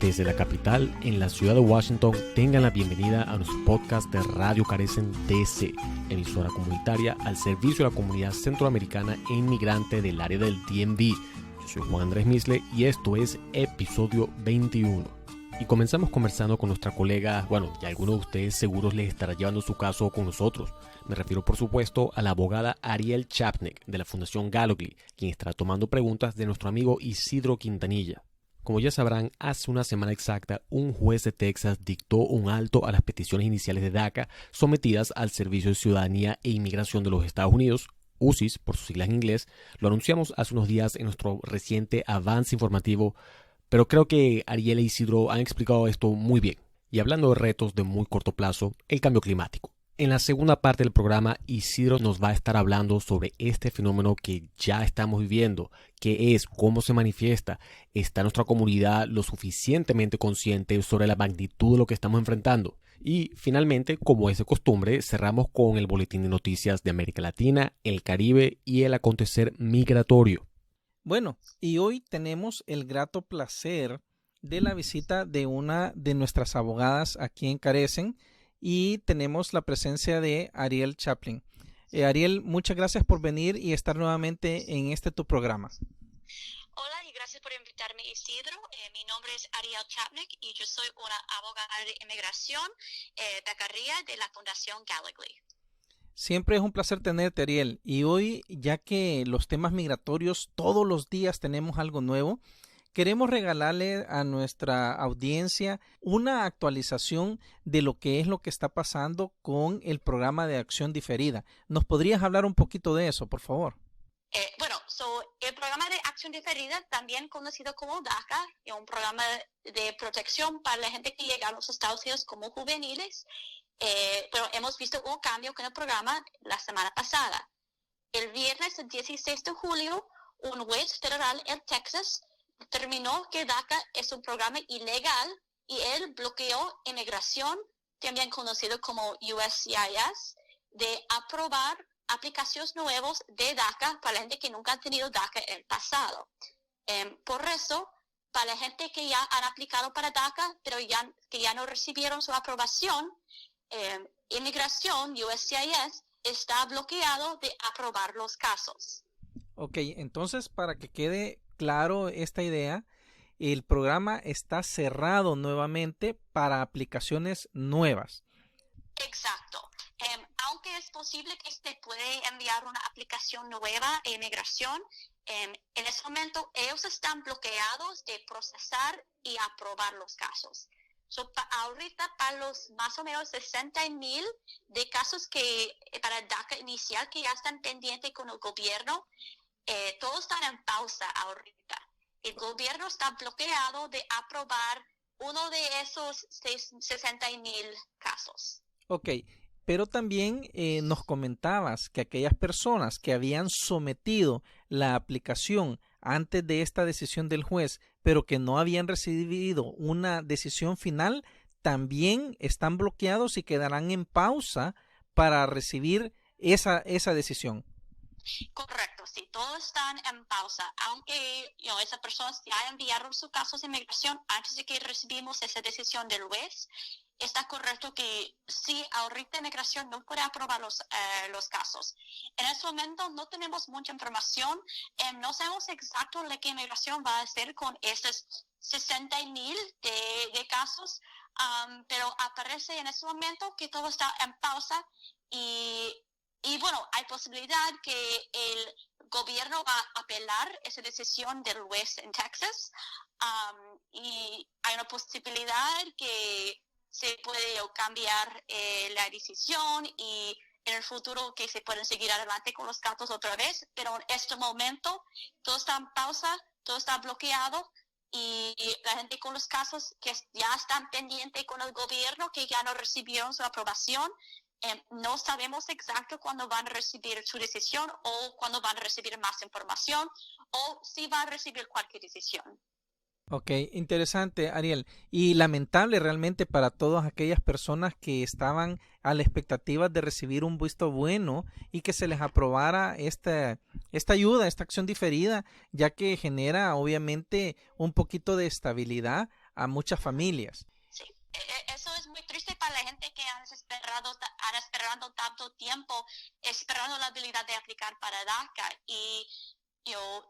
Desde la capital, en la ciudad de Washington, tengan la bienvenida a nuestro podcast de Radio Carecen DC, emisora comunitaria al servicio de la comunidad centroamericana e inmigrante del área del DMV. Yo soy Juan Andrés Misle y esto es episodio 21. Y comenzamos conversando con nuestra colega, y algunos de ustedes seguros les estará llevando su caso con nosotros. Me refiero por supuesto a la abogada Ariel Chapnek de la Fundación Gallogly, quien estará tomando preguntas de nuestro amigo Isidro Quintanilla. Como ya sabrán, hace una semana exacta, un juez de Texas dictó un alto a las peticiones iniciales de DACA sometidas al Servicio de Ciudadanía e Inmigración de los Estados Unidos, USIS por sus siglas en inglés. Lo anunciamos hace unos días en nuestro reciente avance informativo, pero creo que Ariel e Isidro han explicado esto muy bien. Y hablando de retos de muy corto plazo, el cambio climático. En la segunda parte del programa, Isidro nos va a estar hablando sobre este fenómeno que ya estamos viviendo, qué es, cómo se manifiesta, está nuestra comunidad lo suficientemente consciente sobre la magnitud de lo que estamos enfrentando. Y finalmente, como es de costumbre, cerramos con el boletín de noticias de América Latina, el Caribe y el acontecer migratorio. Bueno, y hoy tenemos el grato placer de la visita de una de nuestras abogadas aquí en Carecen, y tenemos la presencia de Ariel Chapnek. Ariel, muchas gracias por venir y estar nuevamente en tu programa. Hola y gracias por invitarme, Isidro. Mi nombre es Ariel Chapnek y yo soy una abogada de inmigración becaria de la Fundación Gallogly. Siempre es un placer tenerte, Ariel. Y hoy, ya que los temas migratorios todos los días tenemos algo nuevo, queremos regalarle a nuestra audiencia una actualización de lo que está pasando con el programa de acción diferida. ¿Nos podrías hablar un poquito de eso, por favor? El programa de acción diferida, también conocido como DACA, es un programa de protección para la gente que llega a los Estados Unidos como juveniles, pero hemos visto un cambio con el programa la semana pasada. El viernes 16 de julio, un juez federal en Texas determinó que DACA es un programa ilegal y él bloqueó inmigración, también conocido como USCIS, de aprobar aplicaciones nuevas de DACA para la gente que nunca ha tenido DACA en el pasado. Por eso, para la gente que ya han aplicado para DACA, pero que ya no recibieron su aprobación, inmigración, USCIS, está bloqueado de aprobar los casos. Ok, entonces para que quede claro esta idea, el programa está cerrado nuevamente para aplicaciones nuevas. Exacto. Aunque es posible que se puede enviar una aplicación nueva de inmigración, en ese momento ellos están bloqueados de procesar y aprobar los casos. Ahorita para los más o menos 60,000 de casos que para DACA inicial que ya están pendientes con el gobierno, todos están en pausa ahorita. El gobierno está bloqueado de aprobar uno de esos 60,000 casos. Ok, pero también nos comentabas que aquellas personas que habían sometido la aplicación antes de esta decisión del juez, pero que no habían recibido una decisión final, también están bloqueados y quedarán en pausa para recibir esa decisión. Correcto, sí, todos están en pausa, aunque esas personas ya enviaron sus casos de inmigración antes de que recibimos esa decisión del juez. Está correcto que sí, ahorita inmigración no puede aprobar los casos. En este momento no tenemos mucha información, no sabemos exacto lo que inmigración va a hacer con estos 60,000 de casos, pero aparece en este momento que todo está en pausa y bueno, hay posibilidad que el gobierno va a apelar esa decisión del juez en Texas y hay una posibilidad que se puede cambiar la decisión y en el futuro que se pueden seguir adelante con los casos otra vez, pero en este momento todo está en pausa, todo está bloqueado y la gente con los casos que ya están pendientes con el gobierno, que ya no recibieron su aprobación, no sabemos exacto cuándo van a recibir su decisión o cuándo van a recibir más información o si van a recibir cualquier decisión. Ok, interesante, Ariel, y lamentable realmente para todas aquellas personas que estaban a la expectativa de recibir un visto bueno y que se les aprobara esta ayuda, esta acción diferida, ya que genera obviamente un poquito de estabilidad a muchas familias. Sí, eso es muy triste para la gente que han esperado tanto tiempo esperando la habilidad de aplicar para DACA y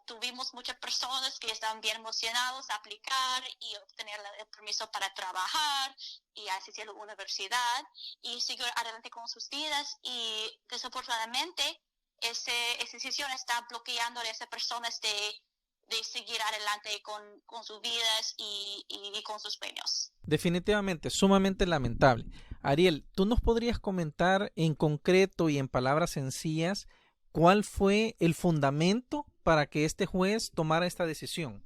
tuvimos muchas personas que estaban bien emocionados a aplicar y obtener el permiso para trabajar y asistir a la universidad y seguir adelante con sus vidas y desafortunadamente esa decisión está bloqueando a esas personas de seguir adelante con sus vidas y con sus sueños. Definitivamente, sumamente lamentable. Ariel, ¿tú nos podrías comentar en concreto y en palabras sencillas cuál fue el fundamento para que este juez tomara esta decisión?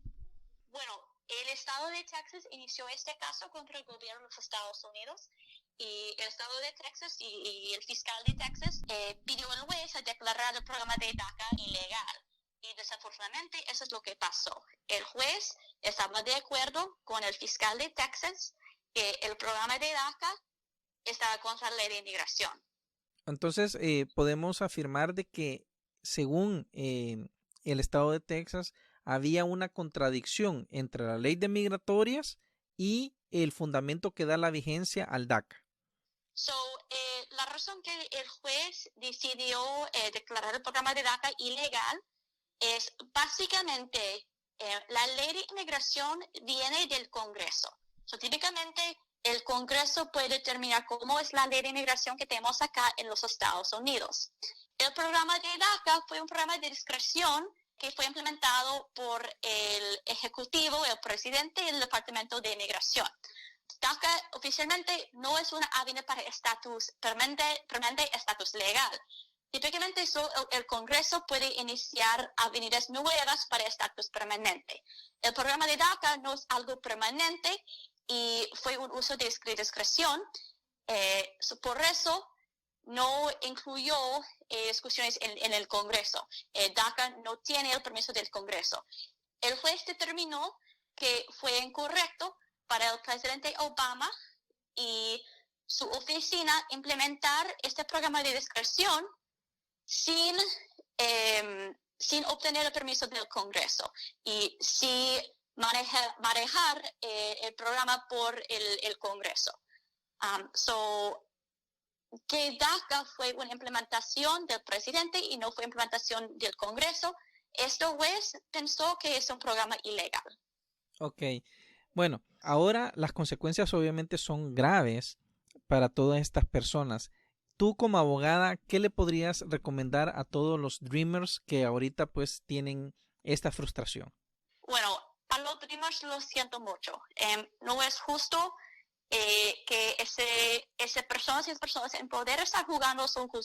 Bueno, el estado de Texas inició este caso contra el gobierno de los Estados Unidos y el estado de Texas y el fiscal de Texas pidió al juez a declarar el programa de DACA ilegal. Y desafortunadamente eso es lo que pasó. El juez estaba de acuerdo con el fiscal de Texas que el programa de DACA estaba contra la ley de inmigración. Entonces, podemos afirmar de que según el estado de Texas había una contradicción entre la ley de migratorias y el fundamento que da la vigencia al DACA. La razón que el juez decidió declarar el programa de DACA ilegal es básicamente la ley de inmigración viene del Congreso. Típicamente el Congreso puede determinar cómo es la ley de inmigración que tenemos acá en los Estados Unidos. El programa de DACA fue un programa de discreción que fue implementado por el Ejecutivo, el presidente y el Departamento de Inmigración. DACA oficialmente no es una avenida para estatus permanente, estatus legal. Típicamente el Congreso puede iniciar avenidas nuevas para estatus permanente. El programa de DACA no es algo permanente y fue un uso de discreción. Por eso no incluyó discusiones en el Congreso. DACA no tiene el permiso del Congreso. El juez determinó que fue incorrecto para el presidente Obama y su oficina implementar este programa de discreción sin obtener el permiso del Congreso y sin manejar el programa por el Congreso. Que DACA fue una implementación del presidente y no fue implementación del Congreso, este juez pensó que es un programa ilegal. Ok, bueno, ahora las consecuencias obviamente son graves para todas estas personas. Tú como abogada, ¿qué le podrías recomendar a todos los Dreamers que ahorita pues tienen esta frustración? Bueno, a los Dreamers lo siento mucho. No es justo que esas personas en poder están jugando con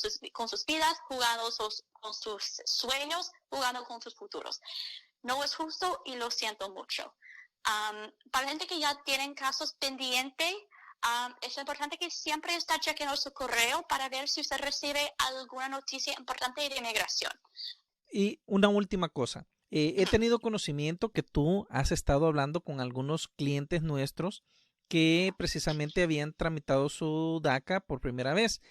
sus vidas, jugando con sus sueños, jugando con sus futuros. No es justo y lo siento mucho. Para la gente que ya tienen casos pendientes, es importante que siempre esté chequeando su correo para ver si usted recibe alguna noticia importante de inmigración. Y una última cosa. He tenido conocimiento que tú has estado hablando con algunos clientes nuestros que precisamente habían tramitado su DACA por primera vez.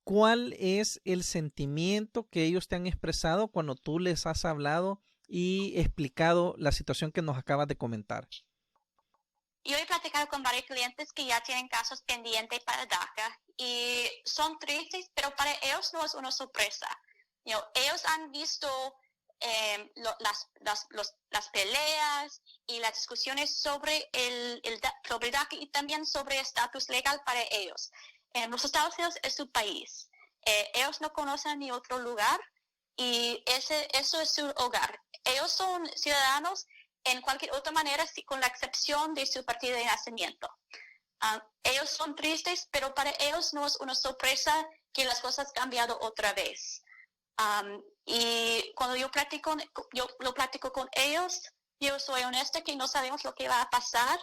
¿Cuál es el sentimiento que ellos te han expresado cuando tú les has hablado y explicado la situación que nos acabas de comentar? Yo he platicado con varios clientes que ya tienen casos pendientes para DACA y son tristes, pero para ellos no es una sorpresa. Ellos han visto las peleas y las discusiones sobre sobre DACA y también sobre estatus legal para ellos. Los Estados Unidos es su país. Ellos no conocen ni otro lugar y eso es su hogar. Ellos son ciudadanos en cualquier otra manera, con la excepción de su partida de nacimiento. Ellos son tristes, pero para ellos no es una sorpresa que las cosas han cambiado otra vez. Y cuando yo lo platico con ellos, yo soy honesta que no sabemos lo que va a pasar,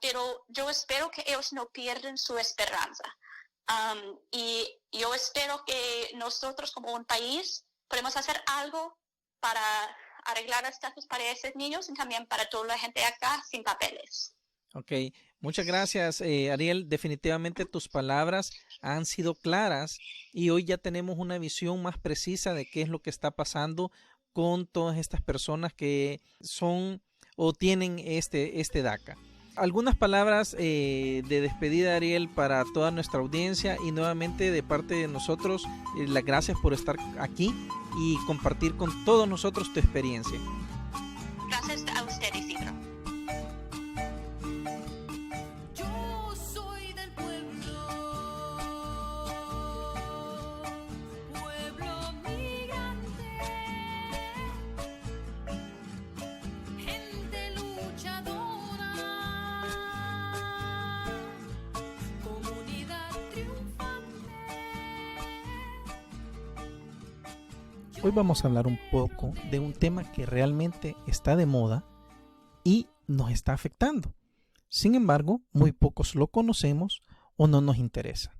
pero yo espero que ellos no pierdan su esperanza. Y yo espero que nosotros como un país podemos hacer algo para arreglar el estatus para esos niños y también para toda la gente acá sin papeles. Ok, muchas gracias, Ariel. Definitivamente tus palabras han sido claras y hoy ya tenemos una visión más precisa de qué es lo que está pasando con todas estas personas que son o tienen este DACA. Algunas palabras de despedida, Ariel, para toda nuestra audiencia, y nuevamente de parte de nosotros, las gracias por estar aquí y compartir con todos nosotros tu experiencia. Gracias a usted, Isidro. Yo soy del pueblo migrante, gente luchadora, comunidad triunfante. Hoy vamos a hablar un poco de un tema que realmente está de moda y nos está afectando. Sin embargo, muy pocos lo conocemos o no nos interesa.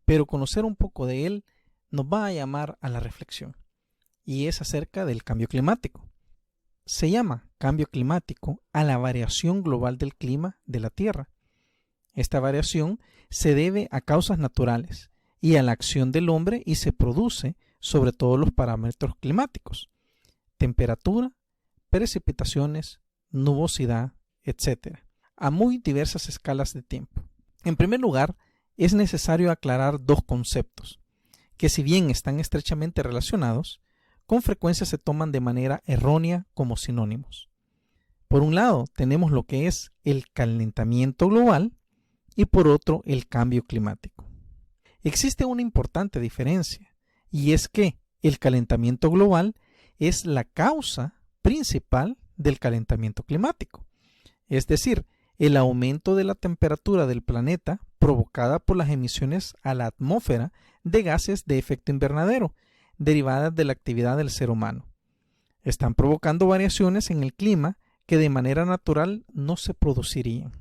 Pero conocer un poco de él nos va a llamar a la reflexión, y es acerca del cambio climático. Se llama cambio climático a la variación global del clima de la Tierra. Esta variación se debe a causas naturales y a la acción del hombre, y se produce sobre todos los parámetros climáticos: temperatura, precipitaciones, nubosidad, etc., a muy diversas escalas de tiempo. En primer lugar, es necesario aclarar dos conceptos, que si bien están estrechamente relacionados, con frecuencia se toman de manera errónea como sinónimos. Por un lado, tenemos lo que es el calentamiento global y por otro, el cambio climático. Existe una importante diferencia, y es que el calentamiento global es la causa principal del calentamiento climático, es decir, el aumento de la temperatura del planeta provocada por las emisiones a la atmósfera de gases de efecto invernadero derivadas de la actividad del ser humano. Están provocando variaciones en el clima que de manera natural no se producirían.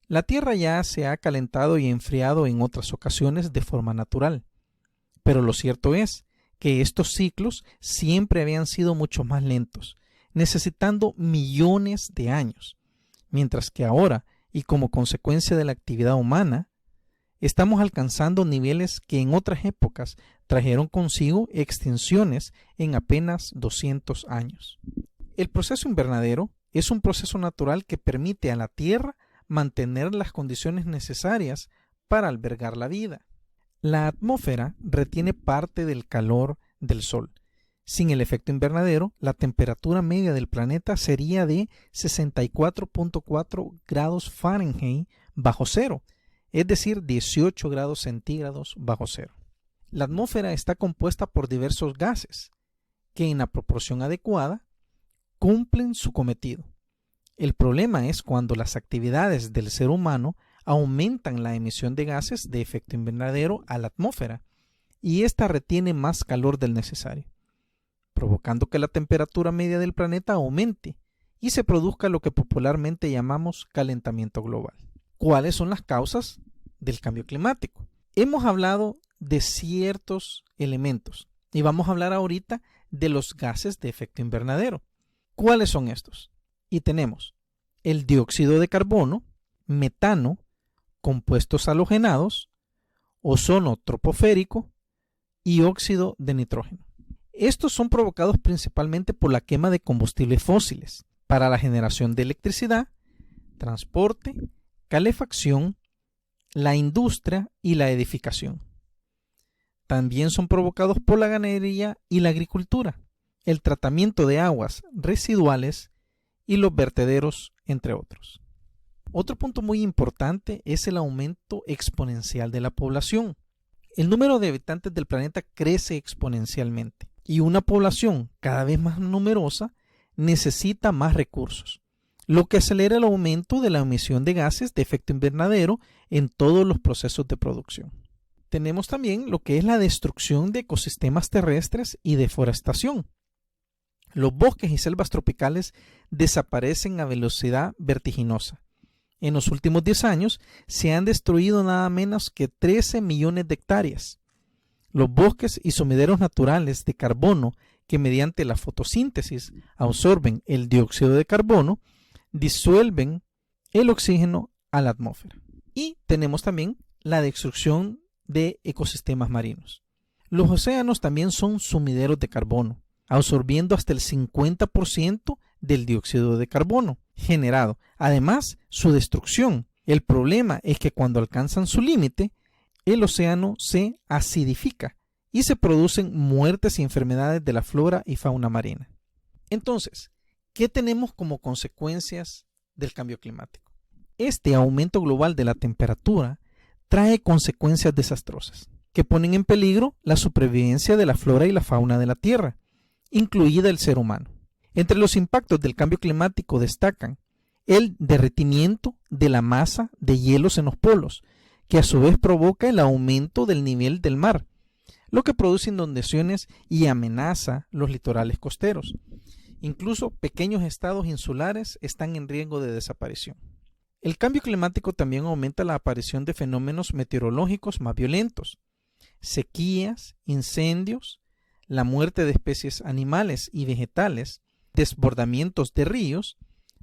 La Tierra ya se ha calentado y enfriado en otras ocasiones de forma natural, pero lo cierto es que estos ciclos siempre habían sido mucho más lentos, necesitando millones de años, mientras que ahora, y como consecuencia de la actividad humana, estamos alcanzando niveles que en otras épocas trajeron consigo extinciones en apenas 200 años. El proceso invernadero es un proceso natural que permite a la Tierra mantener las condiciones necesarias para albergar la vida. La atmósfera retiene parte del calor del Sol. Sin el efecto invernadero, la temperatura media del planeta sería de 64.4 grados Fahrenheit bajo cero, es decir, 18 grados centígrados bajo cero. La atmósfera está compuesta por diversos gases que, en la proporción adecuada, cumplen su cometido. El problema es cuando las actividades del ser humano aumentan la emisión de gases de efecto invernadero a la atmósfera, y ésta retiene más calor del necesario, provocando que la temperatura media del planeta aumente y se produzca lo que popularmente llamamos calentamiento global. ¿Cuáles son las causas del cambio climático? Hemos hablado de ciertos elementos y vamos a hablar ahorita de los gases de efecto invernadero. ¿Cuáles son estos? Y tenemos el dióxido de carbono, metano, compuestos halogenados, ozono troposférico y óxido de nitrógeno. Estos son provocados principalmente por la quema de combustibles fósiles para la generación de electricidad, transporte, calefacción, la industria y la edificación. También son provocados por la ganadería y la agricultura, el tratamiento de aguas residuales y los vertederos, entre otros. Otro punto muy importante es el aumento exponencial de la población. El número de habitantes del planeta crece exponencialmente y una población cada vez más numerosa necesita más recursos, lo que acelera el aumento de la emisión de gases de efecto invernadero en todos los procesos de producción. Tenemos también lo que es la destrucción de ecosistemas terrestres y deforestación. Los bosques y selvas tropicales desaparecen a velocidad vertiginosa. En los últimos 10 años se han destruido nada menos que 13 millones de hectáreas. Los bosques y sumideros naturales de carbono que mediante la fotosíntesis absorben el dióxido de carbono disuelven el oxígeno a la atmósfera. Y tenemos también la destrucción de ecosistemas marinos. Los océanos también son sumideros de carbono, absorbiendo hasta el 50% del dióxido de carbono, generado. Además, su destrucción. El problema es que cuando alcanzan su límite, el océano se acidifica y se producen muertes y enfermedades de la flora y fauna marina. Entonces, ¿qué tenemos como consecuencias del cambio climático? Este aumento global de la temperatura trae consecuencias desastrosas que ponen en peligro la supervivencia de la flora y la fauna de la Tierra, incluida el ser humano. Entre los impactos del cambio climático destacan el derretimiento de la masa de hielos en los polos, que a su vez provoca el aumento del nivel del mar, lo que produce inundaciones y amenaza los litorales costeros. Incluso pequeños estados insulares están en riesgo de desaparición. El cambio climático también aumenta la aparición de fenómenos meteorológicos más violentos, sequías, incendios, la muerte de especies animales y vegetales, desbordamientos de ríos,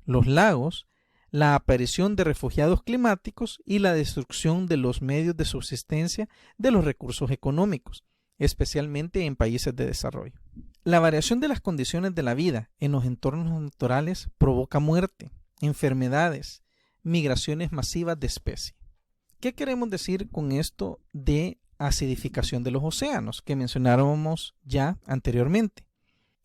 los lagos, la aparición de refugiados climáticos y la destrucción de los medios de subsistencia de los recursos económicos, especialmente en países de desarrollo. La variación de las condiciones de la vida en los entornos naturales provoca muerte, enfermedades, migraciones masivas de especies. ¿Qué queremos decir con esto de acidificación de los océanos que mencionábamos ya anteriormente?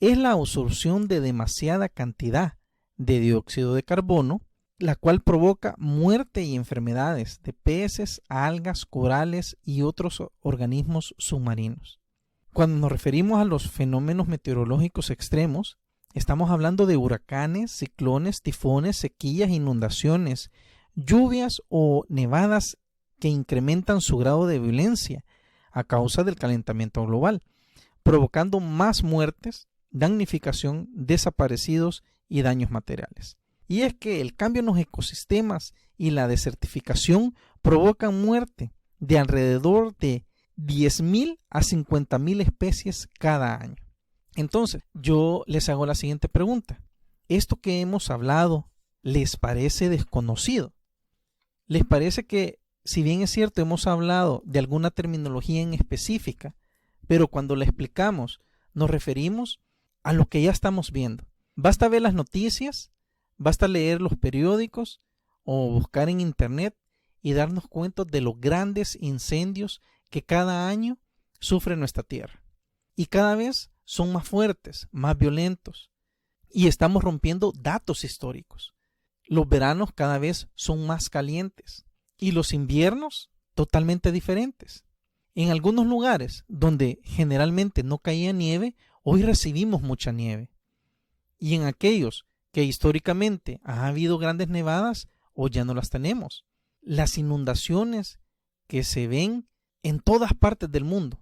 Es la absorción de demasiada cantidad de dióxido de carbono, la cual provoca muerte y enfermedades de peces, algas, corales y otros organismos submarinos. Cuando nos referimos a los fenómenos meteorológicos extremos, estamos hablando de huracanes, ciclones, tifones, sequías, inundaciones, lluvias o nevadas que incrementan su grado de violencia a causa del calentamiento global, provocando más muertes, damnificación, desaparecidos y daños materiales. Y es que el cambio en los ecosistemas y la desertificación provocan muerte de alrededor de 10.000 a 50.000 especies cada año. Entonces, yo les hago la siguiente pregunta. ¿Esto que hemos hablado les parece desconocido? ¿Les parece que, si bien es cierto, hemos hablado de alguna terminología en específica, pero cuando la explicamos nos referimos a lo que ya estamos viendo? Basta ver las noticias, basta leer los periódicos o buscar en internet y darnos cuenta de los grandes incendios que cada año sufre nuestra tierra. Y cada vez son más fuertes, más violentos. Y estamos rompiendo datos históricos. Los veranos cada vez son más calientes y los inviernos totalmente diferentes. En algunos lugares donde generalmente no caía nieve, hoy recibimos mucha nieve. Y en aquellos que históricamente ha habido grandes nevadas, hoy ya no las tenemos. Las inundaciones que se ven en todas partes del mundo.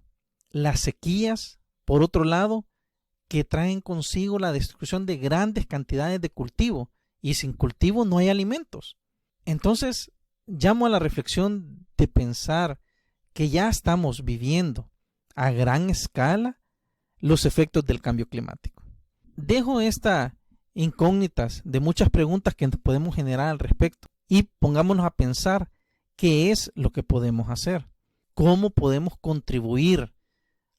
Las sequías, por otro lado, que traen consigo la destrucción de grandes cantidades de cultivo. Y sin cultivo no hay alimentos. Entonces, llamo a la reflexión de pensar que ya estamos viviendo a gran escala los efectos del cambio climático. Dejo estas incógnitas de muchas preguntas que podemos generar al respecto y pongámonos a pensar qué es lo que podemos hacer, cómo podemos contribuir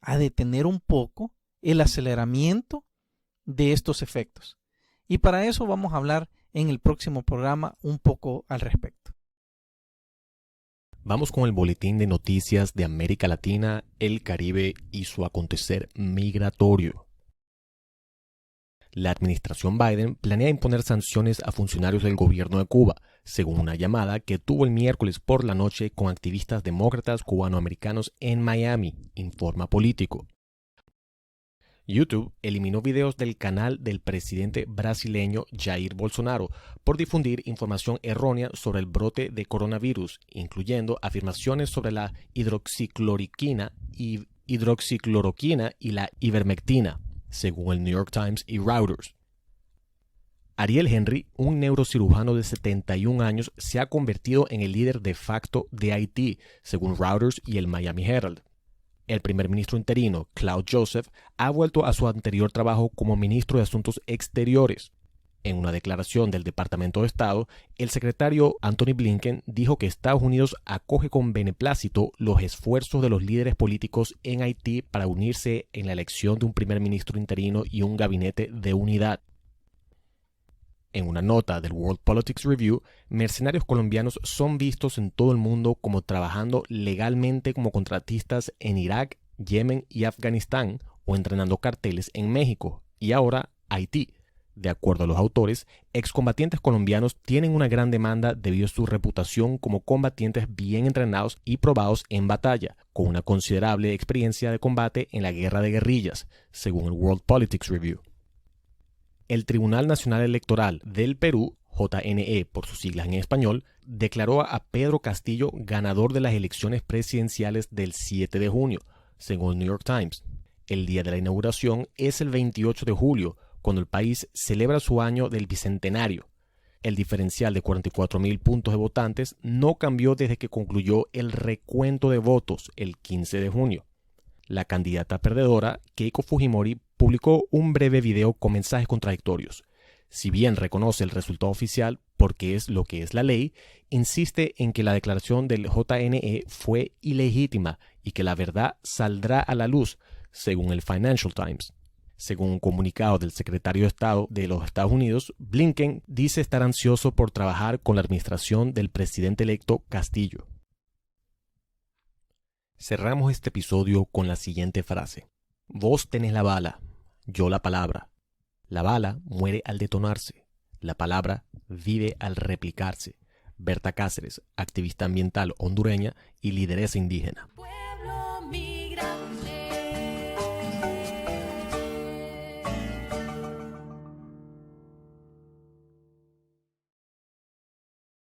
a detener un poco el aceleramiento de estos efectos. Y para eso vamos a hablar en el próximo programa un poco al respecto. Vamos con el boletín de noticias de América Latina, el Caribe y su acontecer migratorio. La administración Biden planea imponer sanciones a funcionarios del gobierno de Cuba, según una llamada que tuvo el miércoles por la noche con activistas demócratas cubanoamericanos en Miami, informa Político. YouTube eliminó videos del canal del presidente brasileño Jair Bolsonaro por difundir información errónea sobre el brote de coronavirus, incluyendo afirmaciones sobre la hidroxicloroquina y la ivermectina, según el New York Times y Reuters. Ariel Henry, un neurocirujano de 71 años, se ha convertido en el líder de facto de Haití, según Reuters y el Miami Herald. El primer ministro interino, Claude Joseph, ha vuelto a su anterior trabajo como ministro de Asuntos Exteriores. En una declaración del Departamento de Estado, el secretario Anthony Blinken dijo que Estados Unidos acoge con beneplácito los esfuerzos de los líderes políticos en Haití para unirse en la elección de un primer ministro interino y un gabinete de unidad. En una nota del World Politics Review, mercenarios colombianos son vistos en todo el mundo como trabajando legalmente como contratistas en Irak, Yemen y Afganistán o entrenando carteles en México y ahora Haití. De acuerdo a los autores, excombatientes colombianos tienen una gran demanda debido a su reputación como combatientes bien entrenados y probados en batalla, con una considerable experiencia de combate en la guerra de guerrillas, según el World Politics Review. El Tribunal Nacional Electoral del Perú, JNE por sus siglas en español, declaró a Pedro Castillo ganador de las elecciones presidenciales del 7 de junio, según el New York Times. El día de la inauguración es el 28 de julio, cuando el país celebra su año del bicentenario. El diferencial de 44.000 puntos de votantes no cambió desde que concluyó el recuento de votos el 15 de junio. La candidata perdedora, Keiko Fujimori, publicó un breve video con mensajes contradictorios. Si bien reconoce el resultado oficial porque es lo que es la ley, insiste en que la declaración del JNE fue ilegítima y que la verdad saldrá a la luz, según el Financial Times. Según un comunicado del secretario de Estado de los Estados Unidos, Blinken dice estar ansioso por trabajar con la administración del presidente electo Castillo. Cerramos este episodio con la siguiente frase. Vos tenés la bala, yo la palabra. La bala muere al detonarse. La palabra vive al replicarse. Berta Cáceres, activista ambiental hondureña y lideresa indígena. Pueblo.